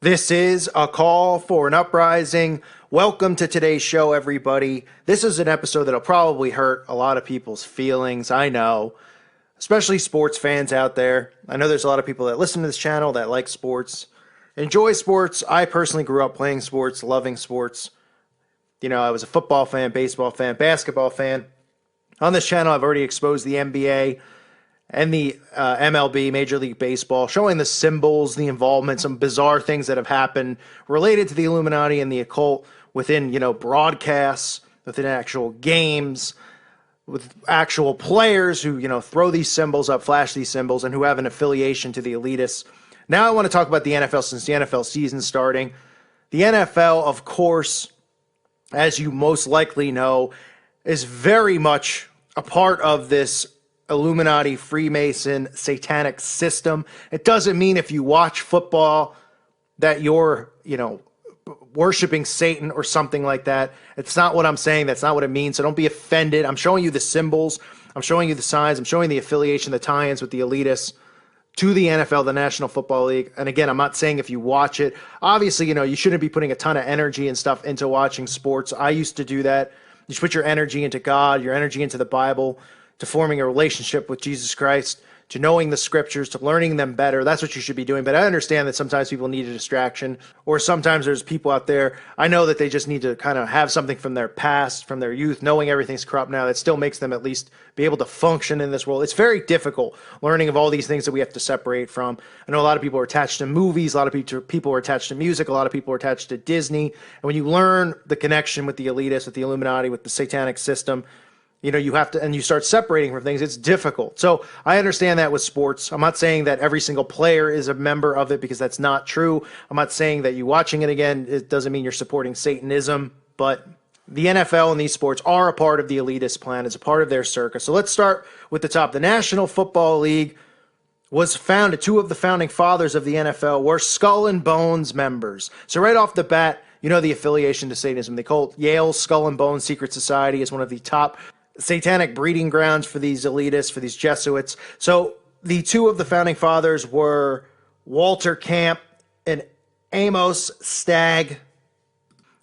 This is a call for an uprising. Welcome to today's show, everybody. This is an episode that'll probably hurt a lot of people's feelings, I know, especially sports fans out there. I know there's a lot of people that listen to this channel that like sports, enjoy sports. I personally grew up playing sports, loving sports. You know, I was a football fan, baseball fan, basketball fan. On this channel, I've already exposed the NBA and the MLB, Major League Baseball, showing the symbols, the involvement, some bizarre things that have happened related to the Illuminati and the occult within, broadcasts, within actual games, with actual players who, throw these symbols up, flash these symbols, and who have an affiliation to the elitists. Now I want to talk about the NFL since the NFL season's starting. The NFL, of course, as you most likely know, is very much a part of this Illuminati, Freemason, satanic system. It doesn't mean if you watch football that you're, worshiping Satan or something like that. It's not what I'm saying. That's not what it means. So don't be offended. I'm showing you the symbols. I'm showing you the signs. I'm showing the affiliation, the tie-ins with the elitists to the NFL, the National Football League. And again, I'm not saying if you watch it, obviously, you shouldn't be putting a ton of energy and stuff into watching sports. I used to do that. You should put your energy into God, your energy into the Bible, to forming a relationship with Jesus Christ, to knowing the scriptures, to learning them better. That's what you should be doing. But I understand that sometimes people need a distraction, or sometimes there's people out there, I know that they just need to kind of have something from their past, from their youth, knowing everything's corrupt now, that still makes them at least be able to function in this world. It's very difficult learning of all these things that we have to separate from. I know a lot of people are attached to movies, a lot of people are attached to music, a lot of people are attached to Disney. And when you learn the connection with the elitists, with the Illuminati, with the satanic system, you have to, and you start separating from things, it's difficult. So I understand that with sports. I'm not saying that every single player is a member of it, because that's not true. I'm not saying that you watching it again, it doesn't mean you're supporting Satanism, but the NFL and these sports are a part of the elitist plan. It's a part of their circus. So let's start with the top. The National Football League was founded. Two of the founding fathers of the NFL were Skull and Bones members. So right off the bat, the affiliation to Satanism. They call it Yale's Skull and Bones Secret Society is one of the top satanic breeding grounds for these elitists, for these Jesuits. So the two of the founding fathers were Walter Camp and Amos Stagg.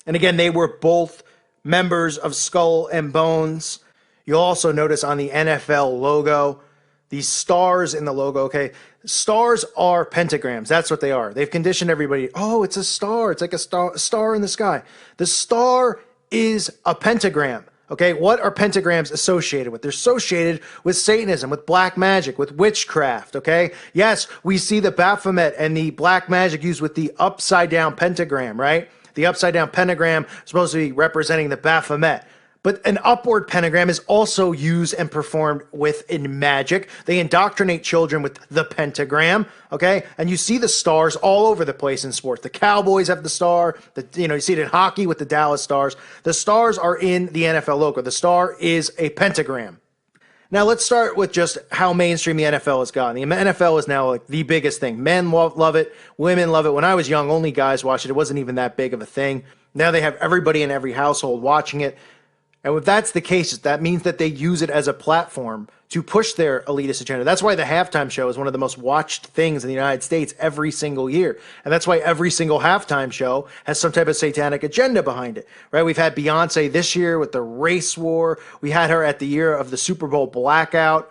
And again, they were both members of Skull and Bones. You'll also notice on the NFL logo, these stars in the logo, okay? Stars are pentagrams. That's what they are. They've conditioned everybody. Oh, it's a star. It's like a star in the sky. The star is a pentagram. Okay, what are pentagrams associated with? They're associated with Satanism, with black magic, with witchcraft, okay? Yes, we see the Baphomet and the black magic used with the upside-down pentagram, right? The upside-down pentagram is supposed to be representing the Baphomet. But an upward pentagram is also used and performed in magic. They indoctrinate children with the pentagram, okay? And you see the stars all over the place in sports. The Cowboys have the star. You see it in hockey with the Dallas Stars. The stars are in the NFL logo. The star is a pentagram. Now let's start with just how mainstream the NFL has gotten. The NFL is now like the biggest thing. Men love it. Women love it. When I was young, only guys watched it. It wasn't even that big of a thing. Now they have everybody in every household watching it. And if that's the case, that means that they use it as a platform to push their elitist agenda. That's why the halftime show is one of the most watched things in the United States every single year. And that's why every single halftime show has some type of satanic agenda behind it, right? We've had Beyonce this year with the race war. We had her at the year of the Super Bowl blackout,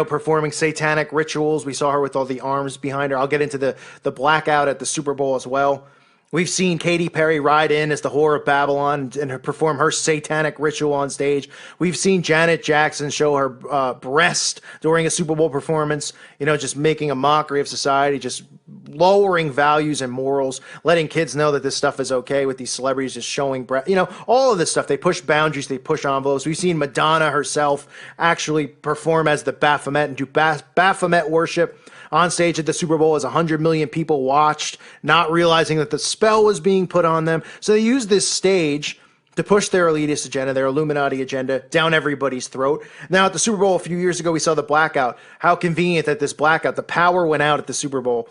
performing satanic rituals. We saw her with all the arms behind her. I'll get into the blackout at the Super Bowl as well. We've seen Katy Perry ride in as the Whore of Babylon and perform her satanic ritual on stage. We've seen Janet Jackson show her breast during a Super Bowl performance, just making a mockery of society, just lowering values and morals, letting kids know that this stuff is okay with these celebrities just showing breast. All of this stuff. They push boundaries. They push envelopes. We've seen Madonna herself actually perform as the Baphomet and do Baphomet worship on stage at the Super Bowl as 100 million people watched, not realizing that the spell was being put on them. So they use this stage to push their elitist agenda, their Illuminati agenda, down everybody's throat. Now, at the Super Bowl a few years ago, we saw the blackout. How convenient that this blackout, the power went out at the Super Bowl.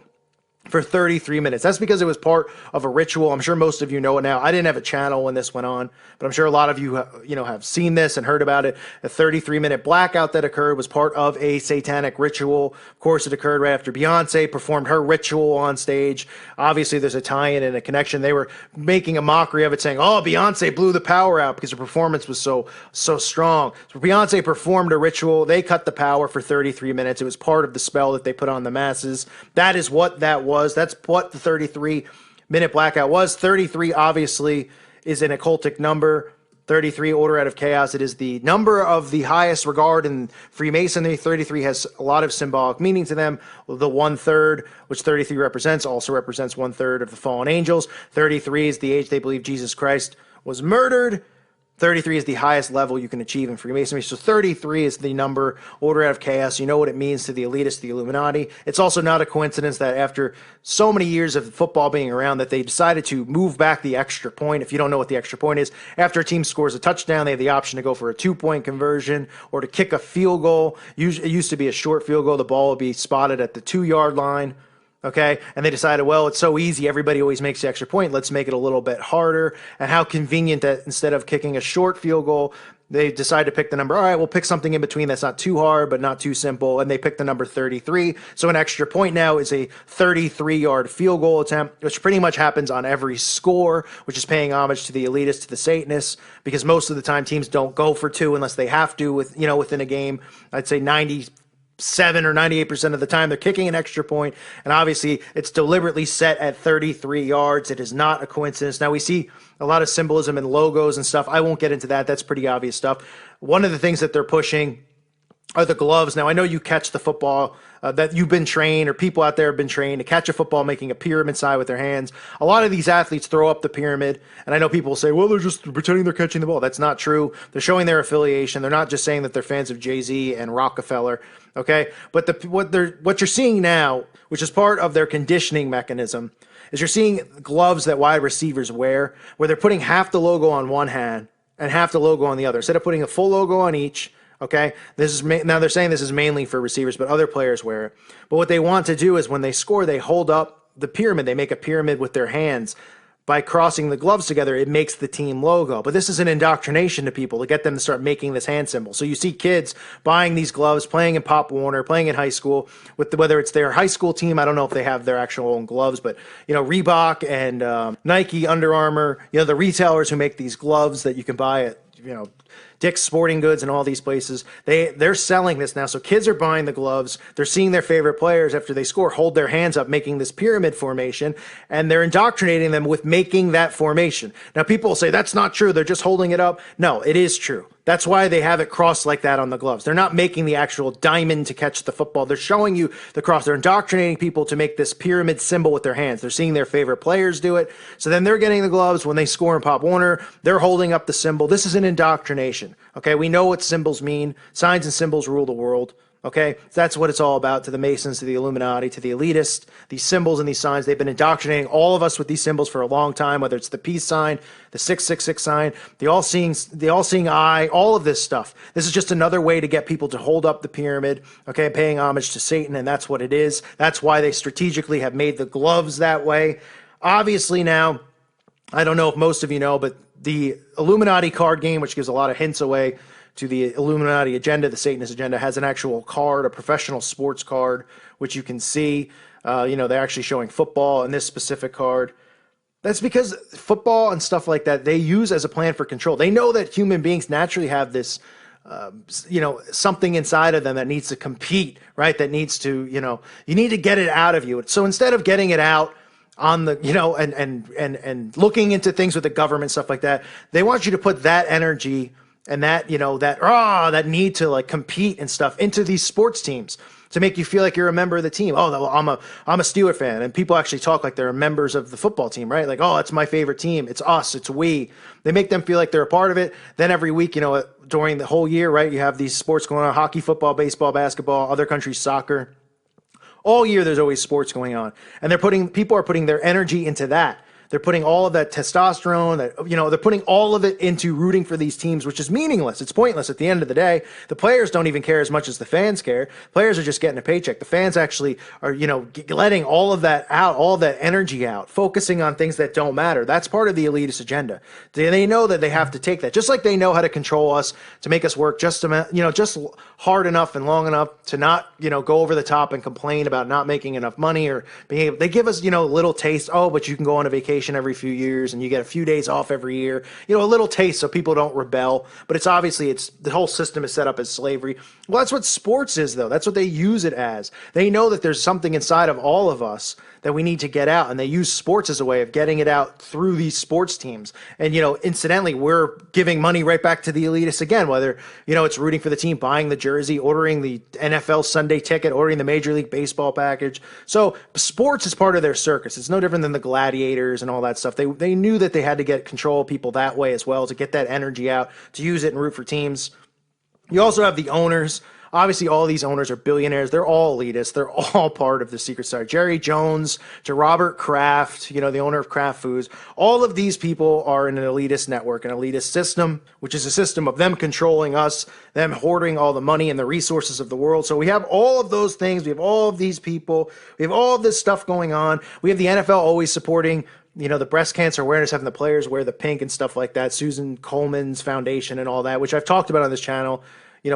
for 33 minutes. That's because it was part of a ritual. I'm sure most of you know it now. I didn't have a channel when this went on, but I'm sure a lot of you, have seen this and heard about it. A 33-minute blackout that occurred was part of a satanic ritual. Of course, it occurred right after Beyonce performed her ritual on stage. Obviously, there's a tie-in and a connection. They were making a mockery of it, saying, "Oh, Beyonce blew the power out because her performance was so strong." So Beyonce performed a ritual. They cut the power for 33 minutes. It was part of the spell that they put on the masses. That is what that was. That's what the 33-minute blackout was. 33 obviously is an occultic number. 33, order out of chaos. It is the number of the highest regard in Freemasonry. 33 has a lot of symbolic meaning to them. The 1/3, which 33 represents, also represents 1/3 of the fallen angels. 33 is the age they believe Jesus Christ was murdered. 33 is the highest level you can achieve in Freemasonry. So 33 is the number, order out of chaos. You know what it means to the elitists, the Illuminati. It's also not a coincidence that after so many years of football being around that they decided to move back the extra point. If you don't know what the extra point is, after a team scores a touchdown, they have the option to go for a 2-point conversion or to kick a field goal. It used to be a short field goal. The ball would be spotted at the 2-yard line. Okay, and they decided, well, it's so easy. Everybody always makes the extra point. Let's make it a little bit harder. And how convenient that instead of kicking a short field goal, they decide to pick the number. All right, we'll pick something in between that's not too hard, but not too simple. And they picked the number 33. So an extra point now is a 33-yard field goal attempt, which pretty much happens on every score, which is paying homage to the elitists, to the Satanists, because most of the time teams don't go for 2 unless they have to within a game. I'd say 97 or 98% of the time they're kicking an extra point, and obviously it's deliberately set at 33 yards. It is not a coincidence. Now we see a lot of symbolism and logos and stuff. I won't get into that. That's pretty obvious stuff. One of the things that they're pushing are the gloves. Now I know you catch the football, that you've been trained, or people out there have been trained to catch a football making a pyramid sign with their hands. A lot of these athletes throw up the pyramid, and I know people will say, well, they're just pretending they're catching the ball. That's not true. They're showing their affiliation. They're not just saying that they're fans of Jay-Z and Rockefeller. Okay, but what you're seeing now, which is part of their conditioning mechanism, is you're seeing gloves that wide receivers wear, where they're putting half the logo on one hand and half the logo on the other. Instead of putting a full logo on each, okay, now they're saying this is mainly for receivers, but other players wear it. But what they want to do is when they score, they hold up the pyramid. They make a pyramid with their hands. By crossing the gloves together, it makes the team logo. But this is an indoctrination to people to get them to start making this hand symbol. So you see kids buying these gloves, playing in Pop Warner, playing in high school, whether it's their high school team. I don't know if they have their actual own gloves, but Reebok and Nike, Under Armour, the retailers who make these gloves that you can buy at Dick's Sporting Goods and all these places, they're selling this now. So kids are buying the gloves. They're seeing their favorite players after they score hold their hands up, making this pyramid formation, and they're indoctrinating them with making that formation. Now people will say that's not true. They're just holding it up. No, it is true. That's why they have it crossed like that on the gloves. They're not making the actual diamond to catch the football. They're showing you the cross. They're indoctrinating people to make this pyramid symbol with their hands. They're seeing their favorite players do it. So then they're getting the gloves. When they score in Pop Warner, they're holding up the symbol. This is an indoctrination. Okay, we know what symbols mean. Signs and symbols rule the world. Okay, that's what it's all about to the Masons, to the Illuminati, to the elitists. These symbols and these signs, they've been indoctrinating all of us with these symbols for a long time, whether it's the peace sign, the 666 sign, the all-seeing eye, all of this stuff. This is just another way to get people to hold up the pyramid, okay, paying homage to Satan, and that's what it is. That's why they strategically have made the gloves that way. Obviously now, I don't know if most of you know, but the Illuminati card game, which gives a lot of hints away to the Illuminati agenda, the Satanist agenda, has an actual card, a professional sports card, which you can see. They're actually showing football in this specific card. That's because football and stuff like that, they use as a plan for control. They know that human beings naturally have this, something inside of them that needs to compete, right? That needs to, you need to get it out of you. So instead of getting it out on the, and looking into things with the government, stuff like that, they want you to put that energy and that, that need to like compete and stuff into these sports teams to make you feel like you're a member of the team. Oh, I'm a Steeler fan. And people actually talk like they're members of the football team, right? Like, oh, it's my favorite team. It's us. It's we. They make them feel like they're a part of it. Then every week, during the whole year, right, you have these sports going on: hockey, football, baseball, basketball, other countries, soccer. All year, there's always sports going on. And people are putting their energy into that. They're putting all of that testosterone, they're putting all of it into rooting for these teams, which is meaningless. It's pointless at the end of the day. The players don't even care as much as the fans care. Players are just getting a paycheck. The fans actually are, letting all of that out, all of that energy out, focusing on things that don't matter. That's part of the elitist agenda. They know that they have to take that, just like they know how to control us, to make us work just hard enough and long enough to not, go over the top and complain about not making enough money or being able. They give us, little taste. Oh, but you can go on a vacation every few years and you get a few days off every year. A little taste so people don't rebel. But it's the whole system is set up as slavery. Well, that's what sports is, though. That's what they use it as. They know that there's something inside of all of us that we need to get out, and they use sports as a way of getting it out through these sports teams. And incidentally, we're giving money right back to the elitists again, whether it's rooting for the team, buying the jersey, ordering the NFL Sunday ticket, ordering the Major League Baseball package. So sports is part of their circus. It's no different than the gladiators and all that stuff. They knew that they had to get control of people that way as well, to get that energy out, to use it and root for teams. You also have the owners. Obviously, all these owners are billionaires. They're all elitists. They're all part of the secret side. Jerry Jones to Robert Kraft, the owner of Kraft Foods. All of these people are in an elitist network, an elitist system, which is a system of them controlling us, them hoarding all the money and the resources of the world. So we have all of those things. We have all of these people. We have all of this stuff going on. We have the NFL always supporting the breast cancer awareness, having the players wear the pink and stuff like that. Susan Coleman's foundation and all that, which I've talked about on this channel.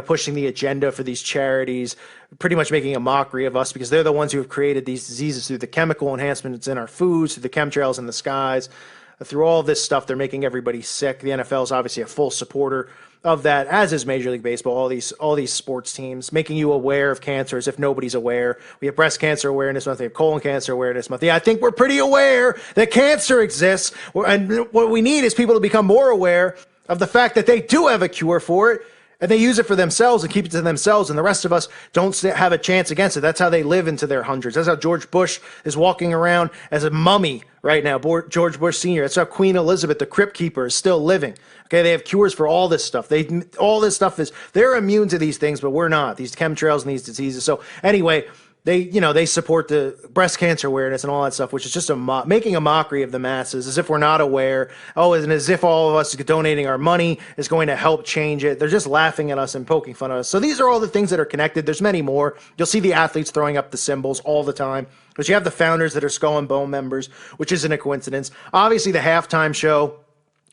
Pushing the agenda for these charities, pretty much making a mockery of us because they're the ones who have created these diseases through the chemical enhancements in our foods, through the chemtrails in the skies, through all this stuff. They're making everybody sick. The NFL is obviously a full supporter of that, as is Major League Baseball, all these sports teams, making you aware of cancer as if nobody's aware. We have breast cancer awareness month, we have colon cancer awareness month. Yeah, I think we're pretty aware that cancer exists, and what we need is people to become more aware of the fact that they do have a cure for it. And they use it for themselves and keep it to themselves, and the rest of us don't have a chance against it. That's how they live into their hundreds. That's how George Bush is walking around as a mummy right now, George Bush Sr. That's how Queen Elizabeth, the crypt keeper, is still living. Okay, they have cures for all this stuff. They're immune to these things, but we're not. These chemtrails and these diseases. So anyway, they support the breast cancer awareness and all that stuff, which is just making a mockery of the masses, as if we're not aware. Oh, and as if all of us donating our money is going to help change it. They're just laughing at us and poking fun at us. So these are all the things that are connected. There's many more. You'll see the athletes throwing up the symbols all the time. But you have the founders that are Skull and Bone members, which isn't a coincidence. Obviously, the halftime show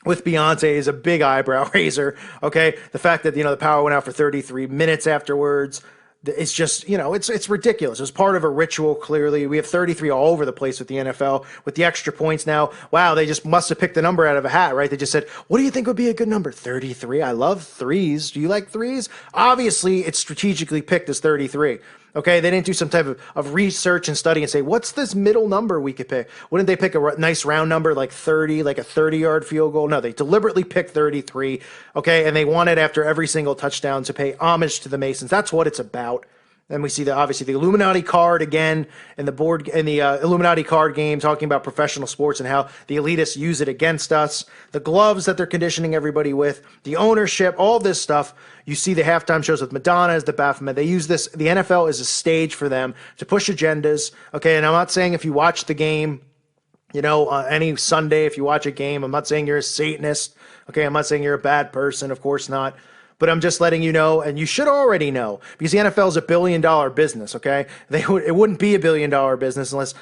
with Beyonce is a big eyebrow raiser. Okay, the fact that the power went out for 33 minutes afterwards. It's just, it's ridiculous. It was part of a ritual, clearly. We have 33 all over the place with the NFL, with the extra points now. Wow, they just must have picked the number out of a hat, right? They just said, what do you think would be a good number? 33. I love threes. Do you like threes? Obviously, it's strategically picked as 33. Okay, they didn't do some type of research and study and say, what's this middle number we could pick? Wouldn't they pick a nice round number like 30, like a 30-yard field goal? No, they deliberately picked 33, okay, and they wanted after every single touchdown to pay homage to the Masons. That's what it's about. Then we see obviously the Illuminati card again in the Illuminati card game, talking about professional sports and how the elitists use it against us. The gloves that they're conditioning everybody with, the ownership, all this stuff. You see the halftime shows with Madonna as the Baphomet. They use this. The NFL is a stage for them to push agendas. Okay, and I'm not saying if you watch the game, any Sunday, if you watch a game, I'm not saying you're a Satanist. Okay, I'm not saying you're a bad person. Of course not. But I'm just letting you know, and you should already know, because the NFL is $1 billion business, okay? It wouldn't be $1 billion business unless,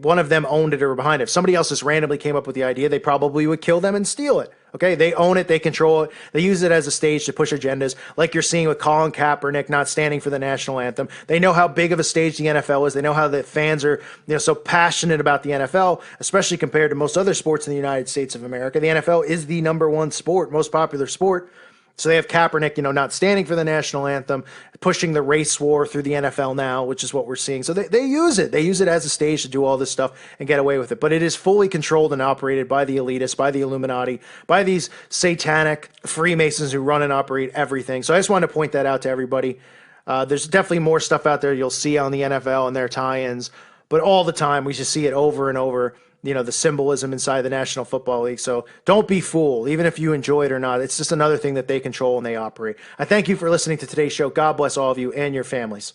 one of them owned it or were behind it. If somebody else just randomly came up with the idea, they probably would kill them and steal it, okay? They own it, they control it, they use it as a stage to push agendas, like you're seeing with Colin Kaepernick not standing for the national anthem. They know how big of a stage the NFL is. They know how the fans are, so passionate about the NFL, especially compared to most other sports in the United States of America. The NFL is the number one sport, most popular sport. So they have Kaepernick, not standing for the national anthem, pushing the race war through the NFL now, which is what we're seeing. So they use it. They use it as a stage to do all this stuff and get away with it. But it is fully controlled and operated by the elitists, by the Illuminati, by these satanic Freemasons who run and operate everything. So I just wanted to point that out to everybody. There's definitely more stuff out there you'll see on the NFL and their tie-ins. But all the time, we just see it over and over. The symbolism inside the National Football League. So don't be fooled, even if you enjoy it or not. It's just another thing that they control and they operate. I thank you for listening to today's show. God bless all of you and your families.